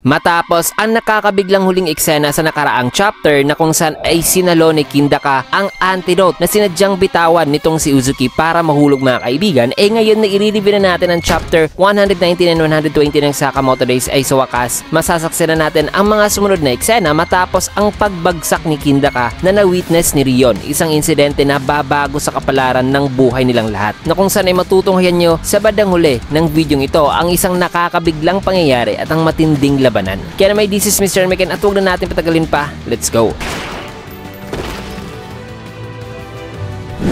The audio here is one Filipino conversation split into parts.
Matapos ang nakakabiglang huling eksena sa nakaraang chapter na kung saan ay sinalo ni Kindaka ang antidote na sinadyang bitawan nitong si Uzuki para mahulog mga kaibigan, ngayon na i-review na natin ang chapter 119 and 120 ng Sakamoto Days ay sa wakas masasaksihan natin ang mga sumunod na eksena matapos ang pagbagsak ni Kindaka na na-witness ni Rion, isang insidente na babago sa kapalaran ng buhay nilang lahat, na kung saan ay matutunghayan nyo sa bandang huli ng videong ito ang isang nakakabiglang pangyayari at ang matinding labanan. Kaya naman, this is Mr. Mekan at huwag na natin patagalin pa. Let's go!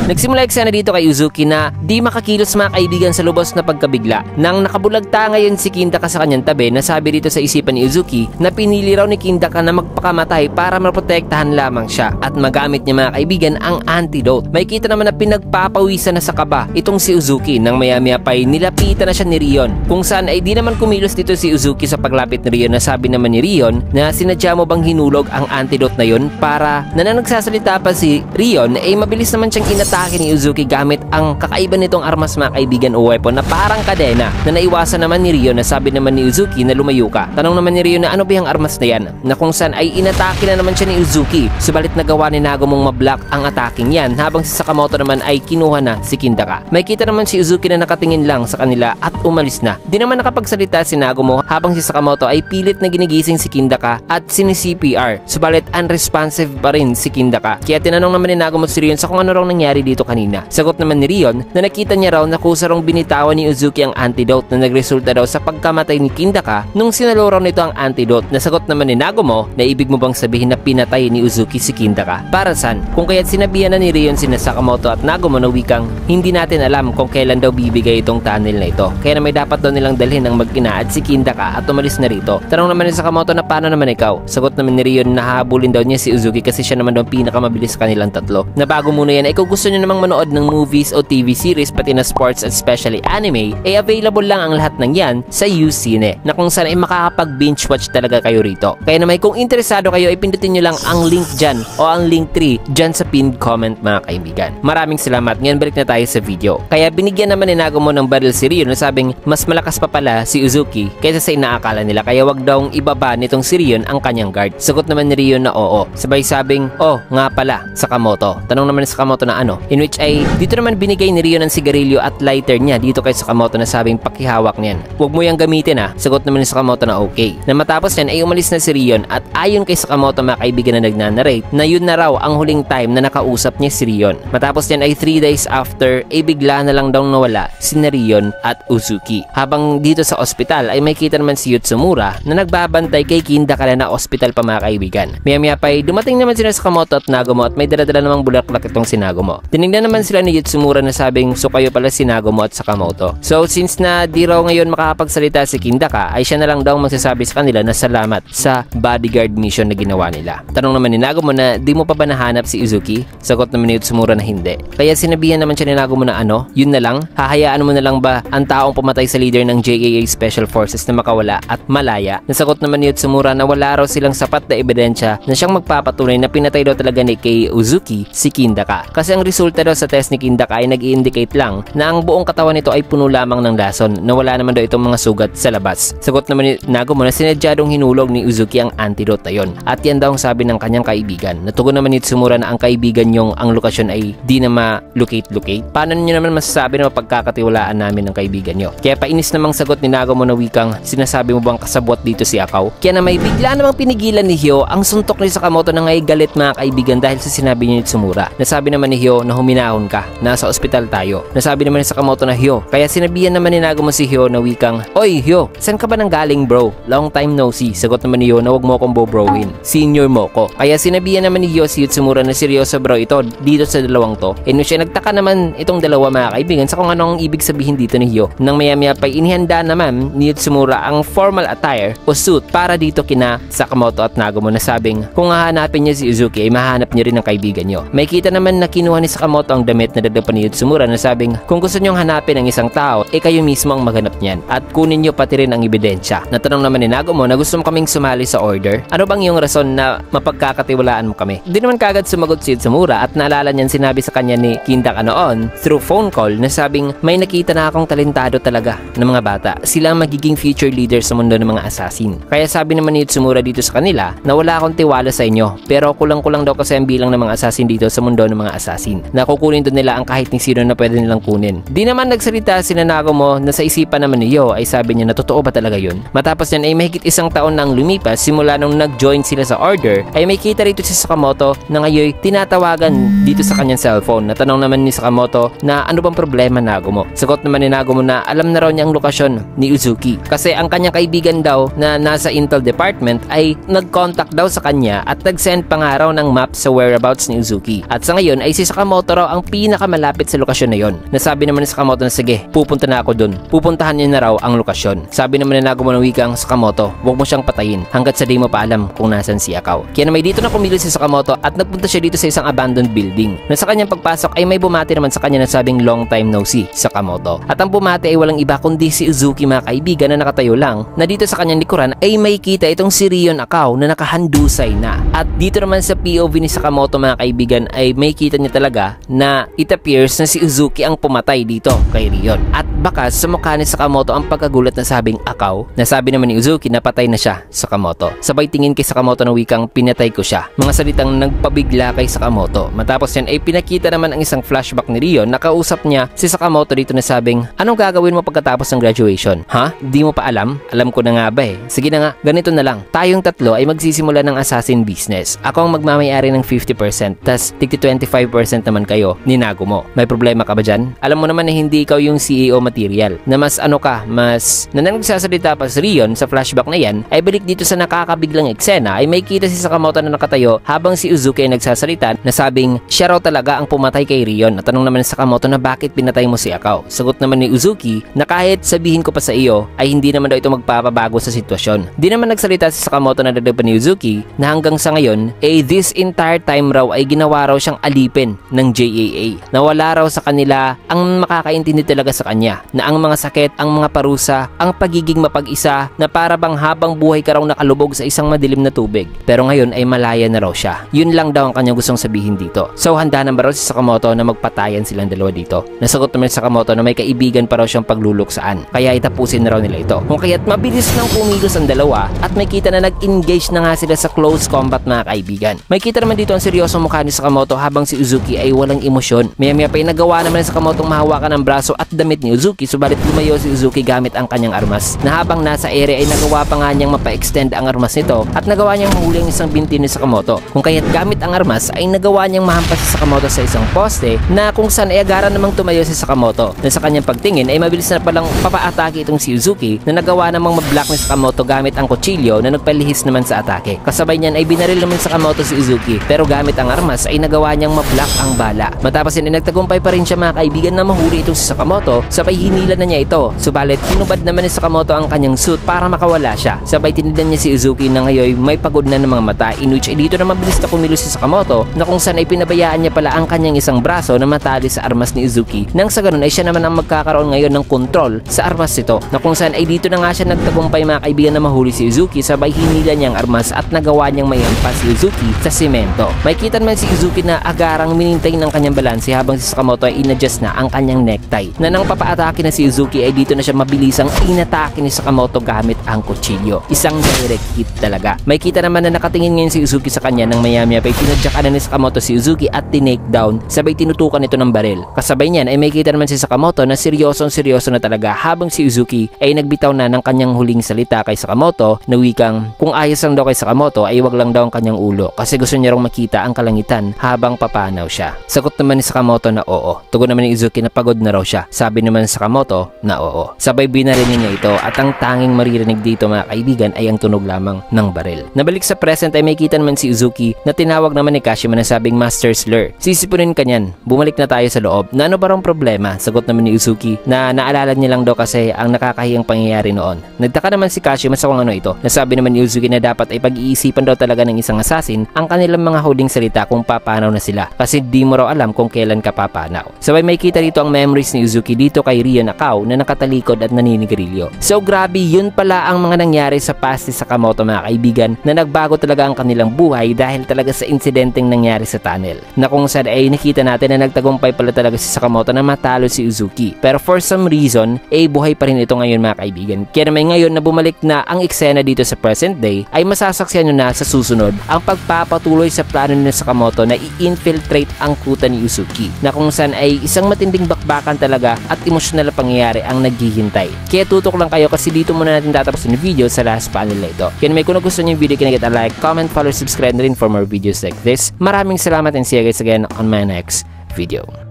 Nagsimula eksena dito kay Uzuki na di makakilos mga kaibigan sa lubos na pagkabigla nang nakabulagta ngayon si Kindaka sa kanyang tabi. Nasabi dito sa isipan ni Uzuki na pinili raw ni Kindaka na magpakamatay para maprotektahan lamang siya at magamit niya mga kaibigan ang antidote. May kita naman na pinagpapawisan na sa kaba itong si Uzuki nang maya-maya pa'y nilapitan na siya ni Rion, kung saan ay di naman kumilos dito si Uzuki sa paglapit ni Rion. Nasabi naman ni Rion na sinadya mo bang hinulog ang antidote na yun para na nagsasalita pa si Rion ay mabilis naman siyang inatake ni Uzuki gamit ang kakaiba nitong armas mga kaibigan o weapon na parang kadena na naiwasan naman ni Rion. Nasabi naman ni Uzuki na lumayo ka. Tanong naman ni Rion na ano ba yung armas na yan, na kung saan ay inatake na naman siya ni Uzuki, subalit nagawa ni Nagumo mablock ang ataking yan habang si Sakamoto naman ay kinuha na si Kindaka. May kita naman si Uzuki na nakatingin lang sa kanila at umalis na. Di naman nakapagsalita si Nagumo habang si Sakamoto ay pilit na ginigising si Kindaka at sini-CPR, subalit unresponsive pa rin si Kindaka. Kaya tinanong naman ni Nagumo si Rion sa kung ano raw nangyari dito kanina. Sagot naman ni Rion na nakita niya raw na kusa rong binitawan ni Uzuki ang antidote na nagresulta daw sa pagkamatay ni Kindaka nung sinalo raw nito ang antidote. Nasagot naman ni Nagumo na ibig mo bang sabihin na pinatay ni Uzuki si Kindaka? Para saan? Kung kaya't sinabihan na ni Rion sina Sakamoto at Nagumo na wikang hindi natin alam kung kailan daw bibigay itong tunnel na ito. Kaya na may dapat daw nilang dalhin ng mag-ina at si Kindaka at umalis na rito. Tanong naman ni Sakamoto na paano naman ikaw? Sagot naman ni Rion na hahabulin daw niya si Uzuki kasi siya naman daw pinakamabilis sa kanilang tatlo. Na bago muna yan ay kung gusto niyo namang manood ng movies o TV series pati na sports at especially anime, ay available lang ang lahat ng yan sa YouCine, na kung saan ay makakapag binge watch talaga kayo rito. Kaya naman kung interesado kayo ay pindutin nyo lang ang link dyan o ang link 3 dyan sa pinned comment mga kaibigan. Maraming salamat. Ngayon balik na tayo sa video. Kaya binigyan naman ni Nagumo ng baril si Rion na sabing mas malakas pa pala si Uzuki kaysa sa inaakala nila, kaya wag daw ibaba nitong si Rion ang kanyang guard. Sagot naman ni Rion na oo. Sabay sabing, oh nga pala Sakamoto. Tanong naman ni Sakamoto na ano, in which ay dito naman binigay ni Rion ang sigarilyo at lighter niya dito kay Sakamoto na sabing pakihawak niyan. Huwag mo yang gamitin ha. Sagot naman ni Sakamoto na okay. Na matapos yan ay umalis na si Rion at ayon kay Sakamoto mga kaibigan na nagnanarrate na yun na raw ang huling time na nakausap niya si Rion. Matapos yan ay 3 days after ay bigla na lang daw nawala si Rion at Uzuki. Habang dito sa ospital ay may kita naman si Yotsumura na nagbabantay kay Kindaka na ospital pa mga kaibigan. Maya-maya pa ay dumating naman sila Sakamoto at Nagumo at may dala-dala namang bulaklak itong si Nagumo. Tinignan naman sila ni Yotsumura na sabing so kayo pala si Nagumo at Sakamoto. So since na di raw ngayon makakapagsalita si Kindaka ay siya na lang daw magsasabi sa kanila na salamat sa bodyguard mission na ginawa nila. Tanong naman ni Nagumo na di mo pa ba nahanap si Uzuki? Sagot naman ni Yotsumura na hindi. Kaya sinabihan naman siya ni Nagumo na ano, yun na lang? Hahayaan mo na lang ba ang taong pumatay sa leader ng JAA Special Forces na makawala at malaya? Nasagot naman ni Yotsumura na wala raw silang sapat na ebidensya na siyang magpapatunay na pinatay daw talaga ni kay Uzuki si Kindaka. Kasi ang resulta daw sa test ni Kindaka ay nag-i-indicate lang na ang buong katawan nito ay puno lamang ng lason na wala naman daw itong mga sugat sa labas. Sagot naman ni Nagumo na sinadyadong hinulog ni Uzuki ang antidote na yon. At yan daw ang sabi ng kanyang kaibigan. Natugon naman ni Yotsumura na ang kaibigan yung ang lokasyon ay di na ma-locate. Paano nyo naman masasabi na mapagkakatiwalaan namin ng kaibigan nyo? Kaya painis namang sagot ni Nagumo na wikang sinasabi mo bang kasabwat dito si Akaw? Kaya na may bigla namang pinigilan ni Hyo ang suntok ni Sakamoto na ngay galit mga kaibigan dahil sa sinabi ni Yotsumura. Nasabi naman ni Hyo na huminahon ka, nasa ospital tayo. Nasabi naman ni Sakamoto na Hyo. Kaya sinabihan naman ni Nagumo si Hyo na wikang, oy Hyo, saan ka ba nang galing bro? Long time no see. Sagot naman ni Hyo na wag mo akong bobrohin. Senior mo ko. Kaya sinabihan naman ni Hyo si Yotsumura na seryoso bro ito dito sa dalawang to. And siya nagtaka naman itong dalawa mga kaibigan sa kung anong ibig sabihin dito ni Hyo. Nang maya-maya pa inihanda naman ni Yotsumura ang formal attire o suit para dito kina Sakamoto at Nagumo na sabing kung hahanapin niya si Uzuki ay mahanap niya rin ang kaibigan nyo. May kita naman na kinuha ni ni Sakamoto ang damit na dagdag pa ni Utsumura na sabing kung gusto nyong hanapin ang isang tao, kayo mismo ang maghanap niyan at kunin nyo pati rin ang ebidensya. Natanong naman ni Nagumo na gusto mo kaming sumali sa order. Ano bang yung rason na mapagkakatiwalaan mo kami? Di naman kagad sumagot si Utsumura at naalala niyan sinabi sa kanya ni Kindaka noon through phone call na sabing may nakita na akong talentado talaga ng mga bata. Sila ang magiging future leader sa mundo ng mga assassin. Kaya sabi naman ni Utsumura dito sa kanila na wala akong tiwala sa inyo pero kulang-kulang daw kasi ang bilang ng mga assassin dito sa mundo ng mga assassin. Nakukunin doon nila ang kahit ni sino na pwede nilang kunin. Di naman nagsalita si Nagumo na sa isipan naman ni Yo ay sabi niya na totoo ba talaga yun? Matapos yan ay mahigit isang taon nang lumipas simula nung nag-join sila sa order ay may kita rito si Sakamoto na ngayon tinatawagan dito sa kanyang cellphone. Natanong naman ni Sakamoto na ano bang problema Nagumo. Sagot naman ni Nagumo na alam na raw niya ang lokasyon ni Uzuki kasi ang kanyang kaibigan daw na nasa Intel Department ay nag-contact daw sa kanya at nag-send pa nga raw ng map sa whereabouts ni Uzuki. At sa ngayon ay si Sakamoto raw ang pinakamalapit sa lokasyon na yon. Nasabi naman ni Sakamoto na sige, pupunta na ako dun. Pupuntahan niya na raw ang lokasyon. Sabi naman ni Nagumo ng wikang Sakamoto, huwag mo siyang patayin hanggat sa di mo pa alam kung nasan si Akaw. Kaya na may dito na kumilos si Sakamoto at nagpunta siya dito sa isang abandoned building. Na sa kanyang pagpasok ay may bumati naman sa kanya na sabing long time no see, Sakamoto. At ang bumati ay walang iba kundi si Uzuki mga kaibigan na nakatayo lang na dito sa kanyang likuran ay may kita itong si Rion Akaw na nakahandusay na. At dito naman sa POV ni Sakamoto mga kaibigan ay may kita niya talaga na it appears na si Uzuki ang pumatay dito kay Rion. At baka sa mukha ni Sakamoto ang pagkagulat na sabing Akaw. Nasabi naman ni Uzuki na patay na siya Sakamoto. Sabay tingin kay Sakamoto na wikang pinatay ko siya. Mga salitang nagpabigla kay Sakamoto. Matapos yan ay pinakita naman ang isang flashback ni Rion na kausap niya si Sakamoto dito na sabing anong gagawin mo pagkatapos ng graduation? Ha? Di mo pa alam? Alam ko na nga ba eh. Sige na nga, ganito na lang. Tayong tatlo ay magsisimula ng assassin business. Ako ang magmamayari ng 50% tas tigti 25% naman kayo ni Nagumo. May problema ka ba dyan? Alam mo naman na hindi ikaw yung CEO material. Na mas ano ka, mas na nagsasalita pa si Rion sa flashback na yan ay balik dito sa nakakabiglang eksena ay may kita si Sakamoto na nakatayo habang si Uzuki ay nagsasalita na sabing siya raw talaga ang pumatay kay Rion. Natanong naman ni Sakamoto na bakit pinatay mo si Akaw. Sagot naman ni Uzuki na kahit sabihin ko pa sa iyo ay hindi naman daw ito magpapabago sa sitwasyon. Di naman nagsalita si Sakamoto na dagdag pa ni Uzuki na hanggang sa ngayon this entire time raw ay ginawa raw siyang alipin ng JAA. Nawala raw sa kanila ang makakaintindi talaga sa kanya na ang mga sakit, ang mga parusa, ang pagiging mapag-isa na para bang habang buhay ka raw nakalubog sa isang madilim na tubig. Pero ngayon ay malaya na raw siya. Yun lang daw ang kanyang gustong sabihin dito. So handa na ba raw si Sakamoto na magpatayan silang dalawa dito? Nasagot naman si Sakamoto na may kaibigan pa raw siyang pagluluksaan. Kaya itapusin na raw nila ito. Kung kaya't mabilis nang kumilos ang dalawa at may kita na nag-engage na nga sila sa close combat mga kaibigan. May kita naman dito ang seryosong mukha ni Sakamoto habang si Uzuki ay walang emosyon. Maya-maya pa nagawa naman ni Sakamoto mahawakan ang braso at damit ni Uzuki subalit lumayo si Uzuki gamit ang kanyang armas. Na habang nasa area ay nagawa pa nga niyang mapa-extend ang armas nito at nagawa niyang mahuli ang isang binti ni Sakamoto. Kung kaya't gamit ang armas ay nagawa niyang mahampas si Sakamoto sa isang poste na kung saan ay agaran namang tumayo si Sakamoto. Na sa kanyang pagtingin ay mabilis na palang papaatake itong si Uzuki na nagawa namang mablock ni Sakamoto gamit ang kutsilyo na nagpalihis naman sa atake. Kasabay niyan ay binaril naman Sakamoto si Uzuki pero gamit ang armas ay nagawa niyang mablock ang bala. Matapos yan ay nagtagumpay pa rin siya mga kaibigan na mahuli itong si Sakamoto sabay hinila na niya ito. Subalit tinubad naman ni Sakamoto ang kanyang suit para makawala siya. Sabay tinidan niya si Uzuki na ngayon may pagod na ng mga mata in which ay dito na mabilis na kumilos si Sakamoto na kung saan ay pinabayaan niya pala ang kanyang isang braso na matali sa armas ni Uzuki. Nang sa ganun ay siya naman ang magkakaroon ngayon ng kontrol sa armas nito na kung saan ay dito na nga siya nagtagumpay mga kaibigan na mahuli si Uzuki sabay hinila niya ang armas at nagawa niyang may ampas si Uzuki sa simento. May kita naman si Uzuki na agarang minintay ng kanyang balanse habang si Sakamoto ay inadjust na ang kanyang necktie. Na nang papaatake na si Uzuki ay dito na siya mabilisang inatake ni Sakamoto gamit ang kutsilyo. Isang direct hit talaga. May kita naman na nakatingin ngayon si Uzuki sa kanya nang maya-maya pa pinadyakan na ni Sakamoto si Uzuki at tinake down sabay tinutukan ito ng baril. Kasabay niyan ay may kita naman si Sakamoto na seryoso na talaga habang si Uzuki ay nagbitaw na ng kanyang huling salita kay Sakamoto na wikang kung ayos lang daw kay Sakamoto ay wag lang daw ang kanyang ulo kasi gusto niya raw makita ang kalangitan habang papanaw siya. Sagot naman ni Sakamoto na oo. Tugon naman ni Uzuki na pagod na raw siya. Sabi naman ni Sakamoto na oo. Sabay binarinig niya ito at ang tanging maririnig dito mga kaibigan ay ang tunog lamang ng baril. Nabalik sa present ay may kita naman si Uzuki na tinawag naman ni Kashima na sabing Master Slur. Sisipunin ka niyan. Bumalik na tayo sa loob. Na ano ba rong problema? Sagot naman ni Uzuki na naalala niya lang daw kasi ang nakakahiyang pangyayari noon. Nagtaka naman si Kashima sa kung ano ito. Nasabi naman ni Uzuki na dapat ay pag-iisipan daw talaga ng isang assassin ang kanilang mga huling salita kung papanaw na sila. Kasi di mo raw alam kung kailan ka papanaw. Sabay may kita dito ang memories ni Uzuki dito kay Rio Nakao na nakatalikod at naninigarilyo. So grabe, yun pala ang mga nangyari sa past ni Sakamoto mga kaibigan, na nagbago talaga ang kanilang buhay dahil talaga sa insidenteng nangyari sa tunnel, na kung saan ay nakita natin na nagtagumpay pala talaga si Sakamoto na matalo si Uzuki. Pero for some reason, buhay pa rin ito ngayon mga kaibigan. Kaya naman ngayon na bumalik na ang eksena dito sa present day, ay masasaksihan nyo na sa susunod ang pagpapatuloy sa plano ni Sakamoto na i-infiltrate ang kuta ni Uzuki, na kung saan ay isang matinding bakbakan talaga at emosyonal na pangyayari ang naghihintay. Kaya tutok lang kayo kasi dito muna natin tatapusin yung video sa last panel na ito. Kaya naman kung nagustuhan nyo yung video, kinagit a like, comment, follow, subscribe na rin for more videos like this. Maraming salamat and see you guys again on my next video.